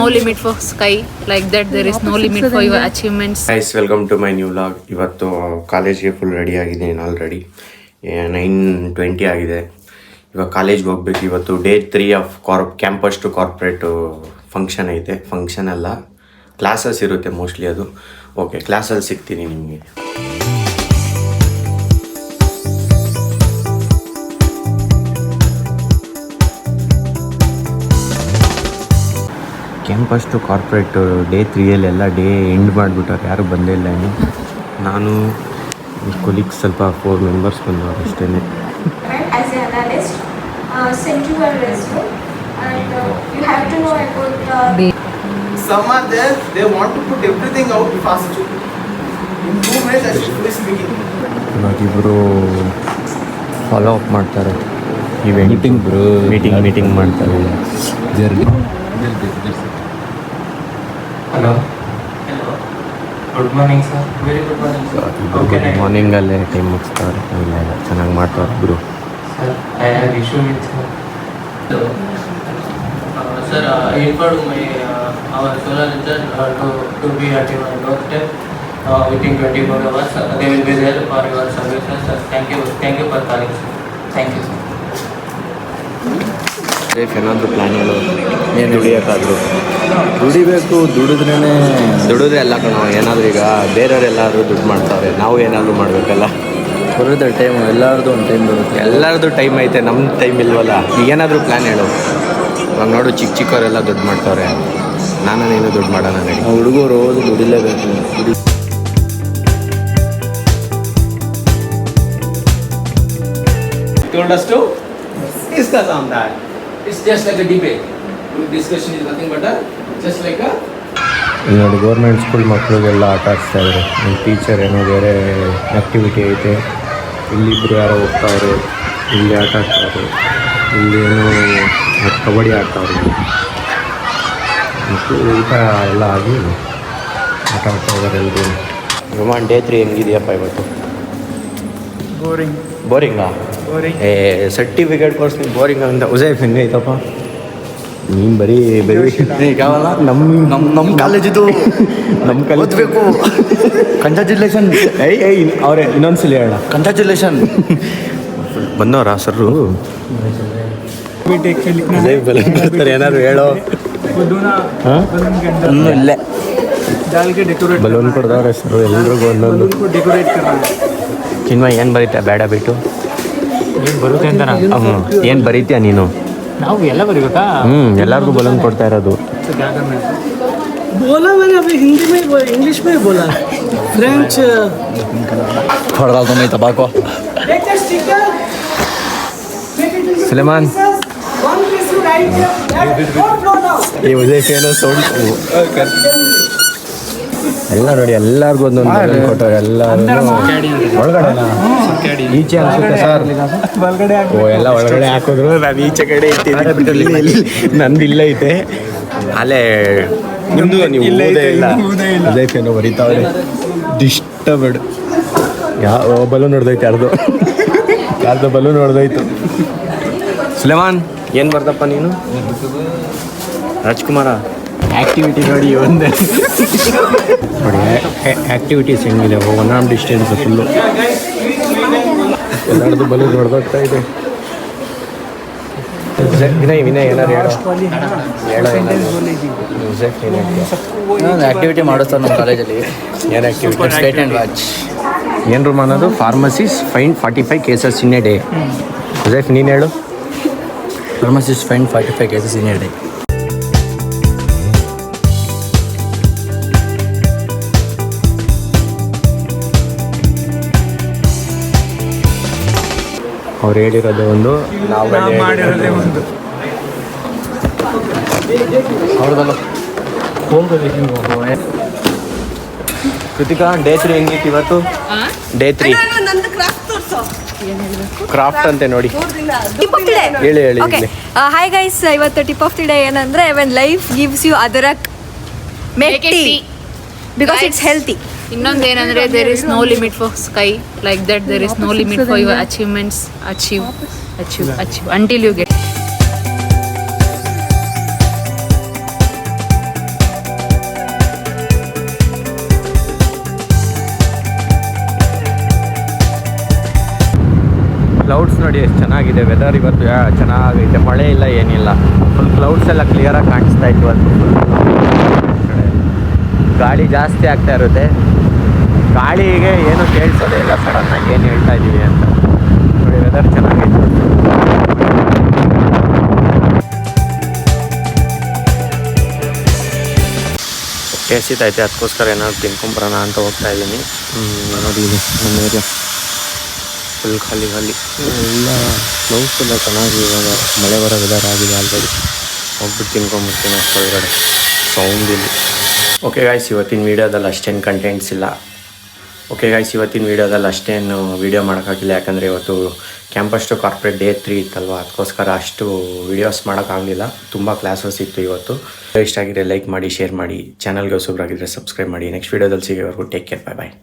No limit for sky, like that there is no limit for your achievements. Guys, welcome to my new vlog. ಇವತ್ತು ಕಾಲೇಜ್ಗೆ full ready ಆಗಿದ್ದೀನಿ already 9:20 ಆಗಿದೆ. ಇವಾಗ ಕಾಲೇಜ್ಗೆ ಹೋಗ್ಬೇಕು. ಇವತ್ತು day 3 of campus to corporate function ಐತೆ. Function ಅಲ್ಲ, ಕ್ಲಾಸಸ್ ಇರುತ್ತೆ ಮೋಸ್ಟ್ಲಿ ಅದು. ಓಕೆ, ಕ್ಲಾಸಲ್ಲಿ ಸಿಗ್ತೀನಿ ನಿಮಗೆ. ಕ್ಯಾಂಪಸ್ ಟು ಕಾರ್ಪೊರೇಟ್ ಡೇ 3ಯಲ್ಲೆಲ್ಲ ಡೇ ಎಂಡ್ ಮಾಡಿಬಿಟ್ಟವ್ರು, ಯಾರು ಬಂದೇ ಇಲ್ಲ ಇನ್ನು. ನಾನು ಕೊಲೀಗ್ಸ್ ಸ್ವಲ್ಪ 4 ಮೆಂಬರ್ಸ್ ಬಂದವರು ಅಷ್ಟೇ. As an analyst, send you a resume and you have to know about some are there, they want to put everything out fast. In 2 minutes I should finish speaking. ಇವಾಗಿಬ್ಬರು follow up ಮಾಡ್ತಾರೆ, meeting ಮಾಡ್ತಾರೆ. Hello. Good morning, sir. Very good morning, sir. Good ಮಾರ್ನಿಂಗಲ್ಲೇ time ಮುಗಿಸ್ತಾರೆ. ಇಲ್ಲ ಚೆನ್ನಾಗಿ ಮಾಡ್ತಾರೆ ಗುರು. Sir, I have issue with sir. Hello. Sir, I informed our solar result to be at your doorstep within 24 hours. They will be there for your services, sir. Thank you for calling, sir. Thank you, sir. Life ಏನಾದರೂ plan ಹೇಳು. ಏನು ದುಡಿಯೋಕ್ಕಾದ್ರು ದುಡಿಬೇಕು, ದುಡಿದ್ರೆ ಎಲ್ಲ ಕಣೋ. ಏನಾದರೂ ಈಗ ಬೇರೆಯವರೆಲ್ಲರೂ ದುಡ್ಡು ಮಾಡ್ತಾರೆ, ನಾವು ಏನಾದರೂ ಮಾಡಬೇಕಲ್ಲ. ಬರುತ್ತೆ ಟೈಮ್, ಎಲ್ಲರದು ಒಂದು ಟೈಮ್ ಬರುತ್ತೆ. ಎಲ್ಲರದ್ದು ಟೈಮ್ ಐತೆ, ನಮ್ಮ ಟೈಮ್ ಇಲ್ವಲ್ಲ. ಈಗೇನಾದರೂ ಪ್ಲ್ಯಾನ್ ಹೇಳು. ಇವಾಗ ನೋಡು, ಚಿಕ್ಕವರೆಲ್ಲ ದುಡ್ಡು ಮಾಡ್ತಾವ್ರೆ, ನಾನು ನೀನು ದುಡ್ಡು ಮಾಡೋಣ ನಡಿ. ಹುಡುಗರು ಹೋಗಿ ದುಡಿಲೇಬೇಕು. Told us to discuss on that. It's just like a debate. Discussion is nothing but just like a. ನೋಡಿ, ಗೌರ್ಮೆಂಟ್ ಸ್ಕೂಲ್ ಮಕ್ಕಳಿಗೆಲ್ಲ ಆಟ ಆಡಿಸ್ತಾಯಿದ್ರು. ನಮ್ಮ ಟೀಚರ್ ಏನೋ ಬೇರೆ ಆ್ಯಕ್ಟಿವಿಟಿ ಐತೆ. ಇಲ್ಲಿಬ್ಬರು ಯಾರೋ ಹೋಗ್ತಾವ್ರೆ, ಇಲ್ಲಿ ಆಟ ಆಡ್ತಾವ್ರೆ, ಇಲ್ಲಿ ಏನೋ ಕಬಡ್ಡಿ ಆಡ್ತಾವ್ರೆ. ಮತ್ತು ಊಟ ಎಲ್ಲ ಆಗಿ ಆಟ ಆಡ್ತಾ ಇದ್ದಾರೆ ಎಲ್ಲರೂ. ರೋಮಾನ್ ಡೇ 3 ಹೆಂಗಿದೆಯಪ್ಪ ಇವತ್ತು? ಬೋರಿಂಗಾ? ಸರ್ಟಿಫಿಕೇಟ್ ಕೋರ್ಸ್ ನೀವು ಬೋರಿಂಗ್ ಅಂತ ಉಸೈಫ್ ಹೆಂಗೈತಪ್ಪ? ನೀನು ಬರೀ ನಮ್ಮ ಕಾಲೇಜಿದು ನಮ್ಮ ಕಲಿಬೇಕು. ಕಂಗ್ರ್ಯಾಚುಲೇಷನ್. ಅವರೇ ಇನ್ನೊಂದ್ಸಲ ಹೇಳ. ಕಂಗ್ರ್ಯಾಚುಲೇಷನ್. ಬಂದವರಾ ಸರ್ರು? ಏನಾದ್ರು ಹೇಳೋ. ಇಲ್ಲೇ ಬಲೂನ್ ಕೊಡ್ದವ್ರೆ ಸರ್ ಎಲ್ರಿಗೂ ಒಂದೊಂದು. ಚಿನ್ಮಯ್ ಏನು ಬರೀತಾ? ಬೇಡ ಬಿಟ್ಟು ಬರುತ್ತೆ ಅಂತ. ಏನು ಬರೀತೀಯ ನೀನು? ನಾವು ಎಲ್ಲ ಬರೀಬೇಕಾ? ಎಲ್ಲರಿಗೂ ಬಲೂನ್ ಕೊಡ್ತಾ ಇರೋದು. बोला मैंने अभी हिंदी में इंग्लिश में बोला, फ्रेंच थोड़ा तो मैं तबाको ಸುಲೇಮಾನ್ ಈ ಉದಯಕೇನೋ ಸೌಂಡ್ ಎಲ್ಲ ನೋಡಿ, ಎಲ್ಲರಿಗೂ ಒಂದೊಂದು ಬಲೂನ್ ಕೊಟ್ಟವ್ರೆ. ಎಲ್ಲರೂ ಒಳಗಡೆನಾ? ಈಚೆ ಅನ್ಸುತ್ತೆ ಸರ್. ಓ, ಎಲ್ಲ ಒಳಗಡೆ ಹಾಕಿದ್ರು. ನಾನು ಈಚೆ ಕಡೆ ಇಟ್ಟಿದ್ದೀನಿ, ನಂದು ಇಲ್ಲ ಐತೆ. ಅಲ್ಲೇ ನಿಮ್ಮದು ನೀವು ಓದೇ ಇಲ್ಲ. ಉದಯಕೇನೋ ಬರೀತಾವ್ರೆ. ಡಿಸ್ಟರ್ಬ್ಡ್. ಯಾವ ಬಲೂನ್ ಹೊಡೆದೈತೆ? ಯಾರ್ದು ಬಲೂನ್ ಹೊಡೆದೋಯ್ತು. ಸುಲೇಮಾನ್ ಏನು ಬರ್ದಪ್ಪ ನೀನು? ರಾಜ್ಕುಮಾರ ಆ್ಯಕ್ಟಿವಿಟಿ ನೋಡಿ ಒಂದೇ ನೋಡಿ. ಆ್ಯಕ್ಟಿವಿಟೀಸ್ ಹೆಂಗಿದೆ? One arm distance full. ಎಲ್ಲರದ್ದು ಬಲೂನ್ ಹೊಡೆದೋಗ್ತಾ ಇದೆ. ವಿನಯ್ ಏನಾರು ಹೇಳೋ. ಆ್ಯಕ್ಟಿವಿಟಿ ಮಾಡಿಸ್ತಾರೆ ನಮ್ಮ ಕಾಲೇಜಲ್ಲಿ. ಏನು ಆ್ಯಕ್ಟಿವಿಟಿ? Skate and watch. ಏನು ರೂಮ್ ಅನ್ನೋದು? Pharmacies fine 45 cases in a day. ಜೈಫ್ ನೀನು ಹೇಳು. Pharmacist fine 45 cases in a day. ಅವ್ರು ಹೇಳಿರೋದು ಒಂದು, ನಾವು ಮಾಡಿರೋದೇ ಒಂದು. ಅವ್ರದಲ್ಲ ಕೃತಿಕಾ, ಡೇ 3 ಹೆಂಗಿತ್ತು ಇವತ್ತು? ಡೇ 3 ಕ್ರಾಫ್ಟ್ ಅಂತೆ ನೋಡಿ. ಹೇಳಿ. ಹಾಯ್ ಗೈಸ್, ಇವತ್ತು ಟಿಪ್ ಆಫ್ ದಿ ಡೇ ಏನಂದ್ರೆ ವೆನ್ ಲೈಫ್ ಗಿವ್ಸ್ ಯು ಅದರಕ್ make tea because it's healthy. ಇನ್ನೊಂದೇನಂದ್ರೆ there is no limit for sky, like that there is no limit for your achievements. Achieve until you get. Clouds ನೋಡಿ ಎಷ್ಟು ಚೆನ್ನಾಗಿದೆ. Weather ಇವತ್ತು ಚೆನ್ನಾಗೈತೆ, ಮಳೆ ಇಲ್ಲ ಏನಿಲ್ಲ. ಫುಲ್ ಕ್ಲೌಡ್ಸ್ ಎಲ್ಲ ಕ್ಲಿಯರಾಗಿ ಕಾಣಿಸ್ತಾ ಇತ್ತು. ಅದು ಫುಲ್ ಗಾಳಿ ಜಾಸ್ತಿ ಆಗ್ತಾ ಇರುತ್ತೆ. ಗಾಳಿಗೆ ಏನು ಕೇಳಿಸೋದೇ ಇಲ್ಲ ಸಡನ್ನಾಗಿ ಏನು ಹೇಳ್ತಾ ಇದ್ದೀವಿ ಅಂತ. ನೋಡಿ ವೆದರ್ ಚೆನ್ನಾಗಿತ್ತು. ಕೇಳಿಸಿತೈತೆ, ಅದಕ್ಕೋಸ್ಕರ ಏನಾದ್ರು ತಿನ್ಕೊಂಬರೋಣ ಅಂತ ಹೋಗ್ತಾ ಇದ್ದೀನಿ. ನೋಡಿ ಇಲ್ಲಿ ನಮ್ಮ ಏರಿಯಾ ಫುಲ್ ಖಾಲಿ ಎಲ್ಲ ಕ್ಲೌಡ್ಸ್ ಎಲ್ಲ ಚೆನ್ನಾಗಿ ಇವಾಗ ಮಳೆ ಬರೋ ವೆದರ್ ಆಗಿದೆ ಆಲ್ರೆಡಿ. ಹೋಗ್ಬಿಟ್ಟು ತಿನ್ಕೊಂಬಿಡ್ತೀನಿ ಅಷ್ಟೊಳಗಡೆ ಸೌಂಡ್ ಇಲ್ಲಿ. ಓಕೆ ಗಾಯ್ಸ್, ಇವತ್ತಿನ ವೀಡಿಯೋದಲ್ಲಿ ಅಷ್ಟೇನು ಕಂಟೆಂಟ್ಸ್ ಇಲ್ಲ. ಅಷ್ಟೇನು ವೀಡಿಯೋ ಮಾಡೋಕ್ಕಾಗಿಲ್ಲ, ಯಾಕಂದರೆ ಇವತ್ತು ಕ್ಯಾಂಪಸ್ ಟು ಕಾರ್ಪೊರೇಟ್ ಡೇ 3 ಇತ್ತಲ್ವ, ಅದಕ್ಕೋಸ್ಕರ ಅಷ್ಟು ವೀಡಿಯೋಸ್ ಮಾಡೋಕ್ಕಾಗಲಿಲ್ಲ. ತುಂಬ ಕ್ಲಾಸಸ್ ಇತ್ತು ಇವತ್ತು. ಇಷ್ಟ ಆಗಿದ್ರೆ ಲೈಕ್ ಮಾಡಿ, ಶೇರ್ ಮಾಡಿ, ಚಾನಲ್ಗೆ ಹೊಸಬ್ರಾಗಿದ್ದರೆ ಸಬ್ಸ್ಕ್ರೈಬ್ ಮಾಡಿ. ನೆಕ್ಸ್ಟ್ ವೀಡಿಯೋದಲ್ಲಿ ಸಿಗೋವರೆಗೂ ಟೇಕ್ ಕೇರ್, ಬಾಯ್.